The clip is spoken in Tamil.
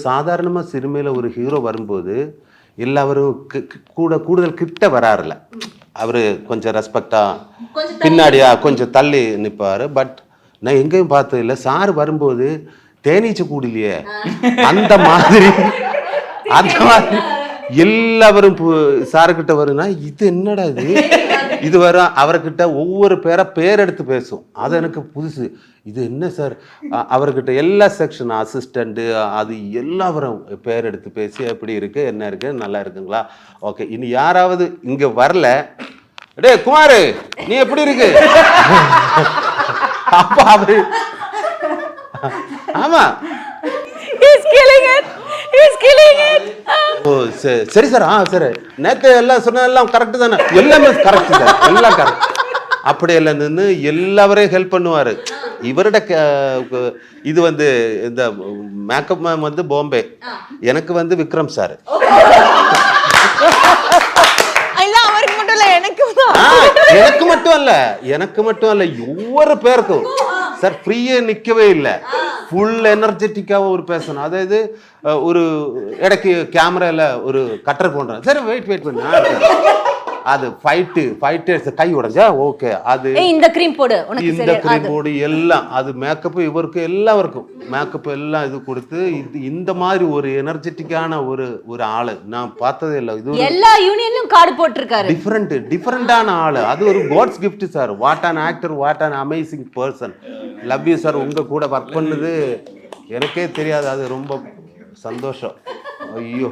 சாதாரணமாக சினிமையில் ஒரு ஹீரோ வரும்போது எல்லாரும் கூடுதல் கிட்ட வராருல. அவர் கொஞ்சம் ரெஸ்பெக்டாக பின்னாடியா கொஞ்சம் தள்ளி நிற்பார். பட் நான் எங்கேயும் பார்த்தது இல்லை. சார் வரும்போது தேனீச்சை கூடலையே அந்த மாதிரி எல்லாரும் சாருக்கிட்ட வருன்னா இது என்னடா இது வரும். அவர்கிட்ட ஒவ்வொரு பேர் எடுத்து பேசும். அது எனக்கு புதுசு. இது என்ன சார் அவர்கிட்ட எல்லா செக்ஷன் அசிஸ்டண்ட்டு அது எல்லாரும் பேர் எடுத்து பேசி எப்படி இருக்கு என்ன இருக்கு நல்லா இருக்குங்களா ஓகே இனி யாராவது இங்க வரல டே குமாரு நீ எப்படி இருக்கு அப்ப அவரு ஆமா ஓ சரி சார் சரி நேற்று எல்லாம் சொன்னதெல்லாம் கரெக்டு தானே எல்லாமே கரெக்ட் சார் எல்லாம் கரெக்ட் அப்படி எல்லாம் நின்று எல்லாவரையும் ஹெல்ப் பண்ணுவார். இவரோட இது வந்து இந்த மேக்கப் மேம் வந்து பாம்பே, எனக்கு வந்து விக்ரம் சார். எனக்கு மட்டும் அல்ல ஒவ்வொரு பேருக்கும் சார் ஃப்ரீயே நிற்கவே இல்லை. ஃபுல் எனர்ஜெட்டிக்காக ஒரு பேசணும். அதாவது ஒரு இடைக்கு கேமராவில் ஒரு கட்டர் போடுறேன் சரி வெயிட் பண்ண அது ஃபைட்டு கை உடைஞ்சா ஓகே அது இந்த க்ரீம் போடு எல்லாம் அது மேக்கப் இவருக்கு எல்லாருக்கும் மேக்கப் எல்லாம் இது கொடுத்து இந்த மாதிரி ஒரு எனர்ஜெட்டிக்கான ஒரு ஆளு நான் பார்த்ததே இல்லை. இது எல்லா யூனியன்லயும் கார்டு போட்டிருக்காரு. டிஃபரெண்டான ஆளு. அது ஒரு god's gift sir. What an actor, what an amazing person. Love you sir. உங்க கூட ஒர்க் பண்ணது எனக்கே தெரியாது. அது ரொம்ப சந்தோஷம். ஐயோ.